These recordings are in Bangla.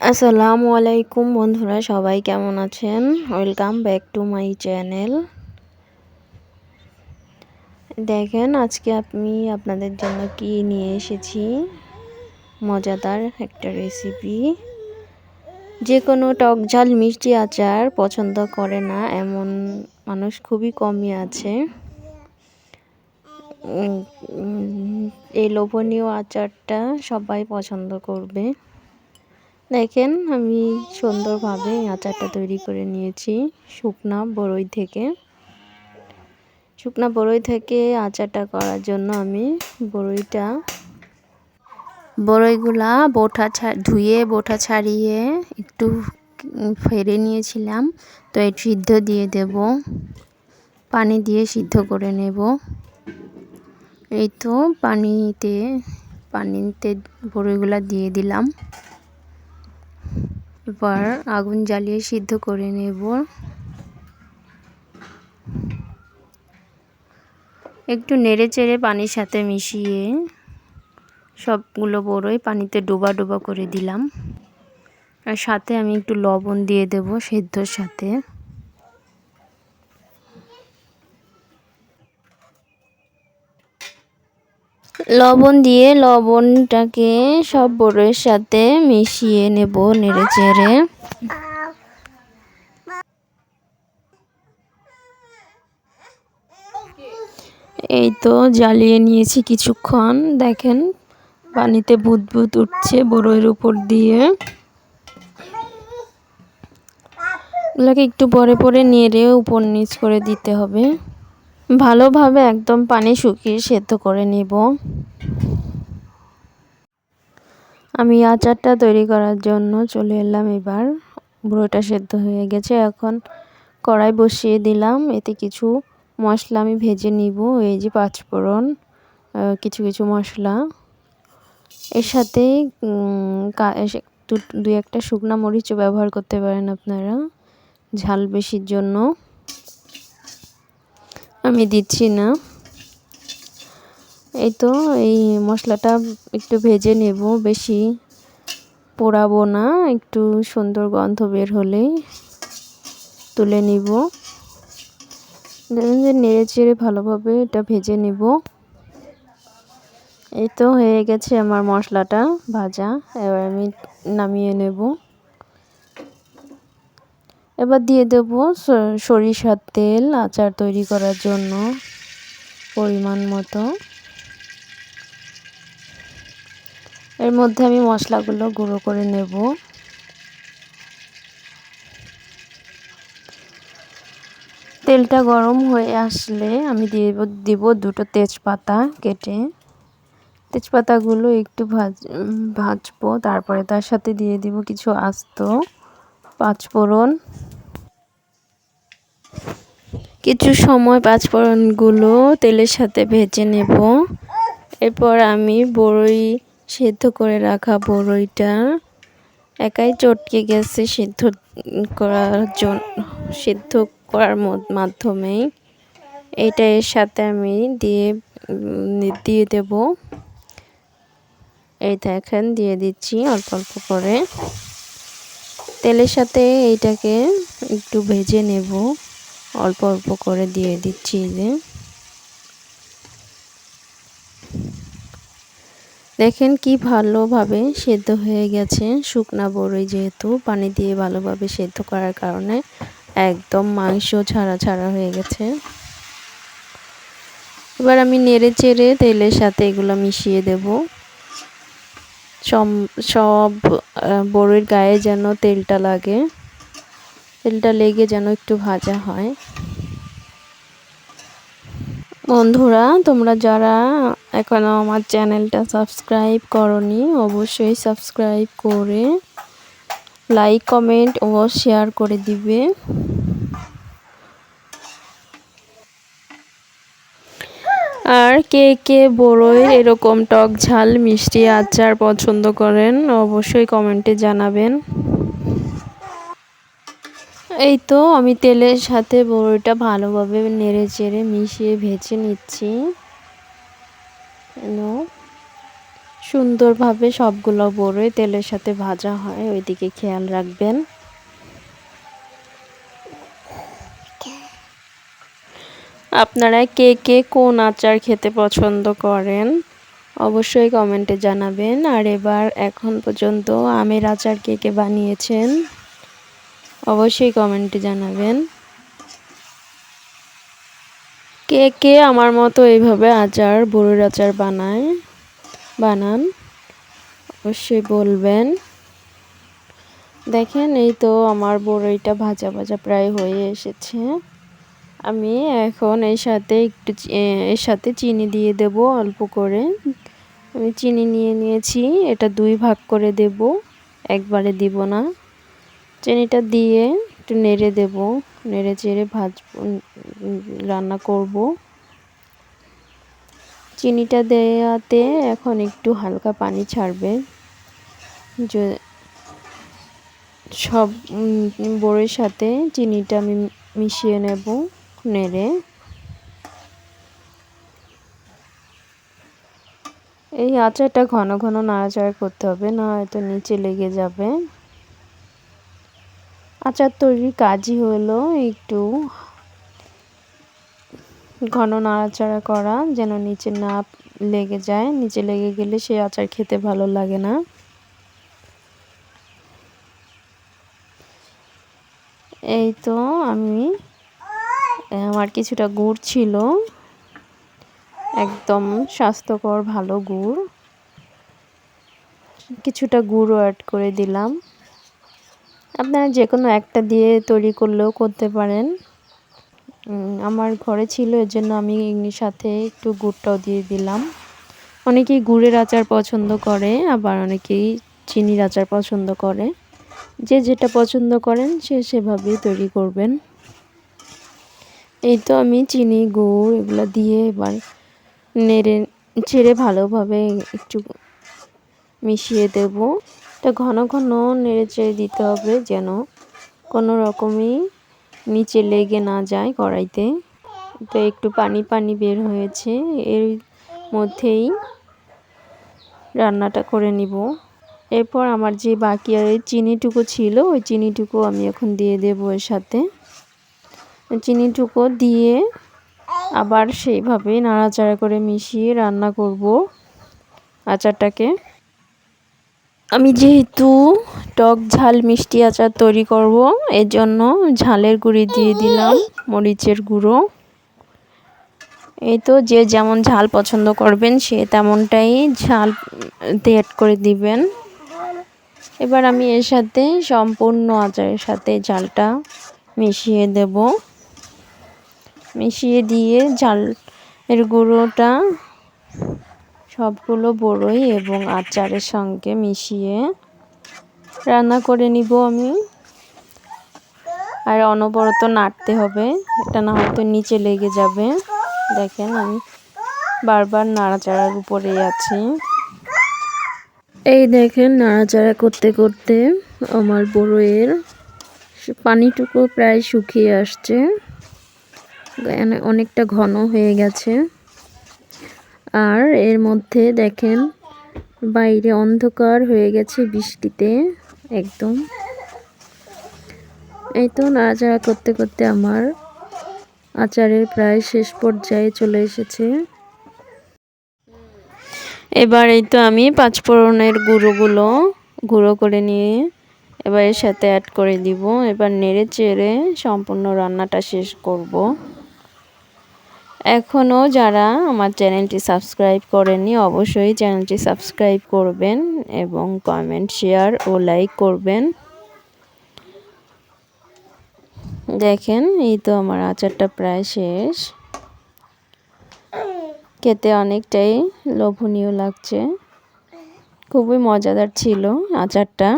আসসালামু আলাইকুম বন্ধুরা, সবাই কেমন আছেন? Welcome back to my channel. দেখেন আজকে আমি আপনাদের জন্য কি নিয়ে এসেছি, মজাদার একটা রেসিপি। যে কোনো টক ঝাল মিষ্টি আচার পছন্দ করে না এমন মানুষ খুবই কমই আছে। এই লোভনীয় আচারটা সবাই পছন্দ করবে। দেখেন আমি সুন্দরভাবে আচারটা তৈরি করে নিয়েছি শুকনা বড়ই থেকে আচারটা করার জন্য আমি বড়ইগুলা ধুয়ে বোটা ছাড়িয়ে একটু ফেলে নিয়েছিলাম। তো এই সিদ্ধ দিয়ে দেব, পানি দিয়ে সিদ্ধ করে নেব। এই তো পানিতে বড়ইগুলা দিয়ে দিলাম। এবার আগুন জ্বালিয়ে সিদ্ধ করে নেব। একটু নেড়ে চেড়ে পানির সাথে মিশিয়ে সবগুলো বড়ই পানিতে ডোবা ডোবা করে দিলাম। আর সাথে আমি একটু লবণ দিয়ে দেব সেদ্ধর সাথে। লবণ দিয়ে লবণটাকে সব বড়ইয়ের সাথে মিশিয়ে নেব নেড়ে চেড়ে। এই তো জ্বালিয়ে নিয়েছি কিছুক্ষণ। দেখেন পানিতে বুদবুদ উঠছে বড়ইয়ের উপর দিয়ে। এগুলোকে একটু পরে পরে নেড়ে উপর নিচ করে দিতে হবে। ভালোভাবে একদম পানি শুকিয়ে সেদ্ধ করে নেব। আমি আচারটা তৈরি করার জন্য চলে এলাম। এবার বড়ইটা সেদ্ধ হয়ে গেছে, এখন কড়াই বসিয়ে দিলাম। এতে কিছু মশলা আমি ভেজে নিব। এই যে পাঁচফোড়ন, কিছু কিছু মশলা, এর সাথে দুই একটা শুকনো মরিচও ব্যবহার করতে পারেন আপনারা ঝাল বেশির জন্য। আমি দিচ্ছি না। এই তো এই মশলাটা একটু ভেজে নেব, বেশি পোড়াবো না, একটু সুন্দর গন্ধ বের হলেই তুলে নিব। দেখুন যে নেড়ে চেড়ে ভালোভাবে এটা ভেজে নিব। এই তো হয়ে গেছে আমার মশলাটা ভাজা। এবার আমি নামিয়ে নেব। এবার দিয়ে দেব সরিষার তেল আচার তৈরি করার জন্য পরিমাণ মতো। এর মধ্যে আমি মশলাগুলো গুঁড়ো করে নেব। তেলটা গরম হয়ে আসলে আমি দিব দুটো তেজপাতা কেটে। তেজপাতাগুলো একটু ভাজবো, তারপরে তার সাথে দিয়ে দিব কিছু আস্ত পাঁচফোড়ন। কিছু সময় পাঁচফোড়নগুলো তেলের সাথে ভেজে নেব। এরপর আমি সেদ্ধ করে রাখা বড়ইটা একাই চটকে গেছে সিদ্ধ করার মাধ্যমে এটা এর সাথে আমি দিয়ে দেব। এই দেখেন দিয়ে দিচ্ছি অল্প অল্প করে। তেলের সাথে এইটাকে একটু ভেজে নেব, অল্প অল্প করে দিয়ে দিচ্ছি। যে দেখেন কি ভালোভাবে সেদ্ধ হয়ে গেছে। শুকনা বড়ই যেহেতু পানি দিয়ে ভালোভাবে সেদ্ধ করার কারণে একদম মাংস ছাড়া ছাড়া হয়ে গেছে। এবার আমি নেড়ে চেড়ে তেলের সাথে এগুলো মিশিয়ে দেব। সব বড়ির গায়ে যেন তেলটা লেগে যেন একটু ভাজা হয়। বন্ধুরা, তোমরা যারা এখনো আমার চ্যানেলটা সাবস্ক্রাইব করনি, অবশ্যই সাবস্ক্রাইব করে লাইক কমেন্ট ও শেয়ার করে দিবে। আর কে কে বড়ইয়ের এরকম টক ঝাল মিষ্টি আচার পছন্দ করেন অবশ্যই কমেন্টে জানাবেন। এই তো আমি তেলের সাথে বড়ইটা ভালোভাবে নেড়ে চেড়ে মিশিয়ে ভেজে নিচ্ছি। সুন্দরভাবে সবগুলো বড়ই তেলের সাথে ভাজা হয়, ওইদিকে খেয়াল রাখবেন। আপনারা কে কে কোন আচার খেতে পছন্দ করেন অবশ্যই কমেন্টে জানাবেন। আর এবার এখন পর্যন্ত আমের আচার কে কে বানিয়েছেন অবশ্যই কমেন্টে জানাবেন। কে কে আমার মতো এইভাবে আচার বড়ির আচার বানান অবশ্যই বলবেন। দেখেন এই তো আমার বড়িটা ভাজা ভাজা প্রায় হয়ে এসেছে। আমি এখন এর সাথে চিনি দিয়ে দেব অল্প করে। আমি চিনি নিয়ে নিয়েছি, এটা 2 ভাগ করে দেব, একবারে দিব না। চিনিটা দিয়ে একটু নেড়ে দেব, নেড়ে চেড়ে রান্না করব। চিনিটা দেওয়াতে এখন একটু হালকা পানি ছাড়বে। সব বড়ির সাথে চিনিটা আমি মিশিয়ে নেব নেড়ে। এই আচারটা ঘন ঘন নাড়াচাড়া করতে হবে, না হয়তো নিচে লেগে যাবে। আচার তৈরির কাজই হলো একটু ঘন নাড়াচাড়া করা, যেন নিচে না লেগে যায়। নিচে লেগে গেলে সে আচার খেতে ভালো লাগে না। এই তো আমার কিছুটা গুড় ছিল, একদম স্বাস্থ্যকর ভালো গুড়, কিছুটা গুড়ও অ্যাড করে দিলাম। আপনারা যে কোনো একটা দিয়ে তৈরি করলেও করতে পারেন। আমার ঘরে ছিল, এর জন্য আমি সাথে একটু গুড়টাও দিয়ে দিলাম। অনেকেই গুড়ের আচার পছন্দ করে, আবার অনেকেই চিনির আচার পছন্দ করে। যে যেটা পছন্দ করেন সে সেভাবেই তৈরি করবেন। এই তো আমি চিনি গুড় এগুলো দিয়ে এবার নেড়ে চেড়ে ভালোভাবে একটু মিশিয়ে দেব। এটা ঘন ঘন নেড়ে চেড়ে দিতে হবে, যেন কোনো রকমই নিচে লেগে না যায় কড়াইতে। তো একটু পানি পানি বের হয়েছে, এর মধ্যেই রান্নাটা করে নিব। এরপর আমার যে বাকি আর চিনিটুকু ছিল, ওই চিনিটুকু আমি এখন দিয়ে দেবো এর সাথে। চিনিটুকু দিয়ে আবার সেইভাবে নাড়াচাড়া করে মিশিয়ে রান্না করব আচারটাকে। আমি যেহেতু টক ঝাল মিষ্টি আচার তৈরি করব, এর জন্য ঝালের গুঁড়ি দিয়ে দিলাম, মরিচের গুঁড়ো। এই তো যে যেমন ঝাল পছন্দ করবেন সে তেমনটাই ঝাল অ্যাড করে দিবেন। এবার আমি এর সাথে সম্পূর্ণ আচারের সাথে ঝালটা মিশিয়ে দেব। মিশিয়ে দিয়ে ঝালের গুঁড়োটা সবগুলো বড়ই এবং আচারের সঙ্গে মিশিয়ে রান্না করে নিব আমি। আর অনবরত নাড়তে হবে, এটা না হয়তো নিচে লেগে যাবে। দেখেন আমি বারবার নাড়াচাড়ার উপরেই আছি। এই দেখেন নাড়াচাড়া করতে করতে আমার বড়ইয়ের পানিটুকু প্রায় শুকিয়ে আসছে, অনেকটা ঘন হয়ে গেছে। আর এর মধ্যে দেখেন বাইরে অন্ধকার হয়ে গেছে বৃষ্টিতে একদম। এই তো নাড়াচাড়া করতে করতে আমার আচারের প্রায় শেষ পর্যায়ে চলে এসেছে। এবার এই তো আমি 5 ফোড়নের গুঁড়ো করে নিয়ে এবার এর সাথে অ্যাড করে দিব। এবার নেড়ে চেড়ে সম্পূর্ণ রান্নাটা শেষ করব। এখনও যারা আমার চ্যানেলটি সাবস্ক্রাইব করেননি অবশ্যই চ্যানেলটি সাবস্ক্রাইব করবেন এবং কমেন্ট শেয়ার ও লাইক করবেন। দেখেন এই তো আমার আচারটা প্রায় শেষ, খেতে অনেকটাই লোভনীয় লাগছে, খুবই মজাদার ছিল আচারটা।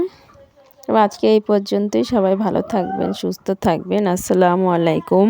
আজকে এই পর্যন্তই, সবাই ভালো থাকবেন, সুস্থ থাকবেন। আসসালামু আলাইকুম।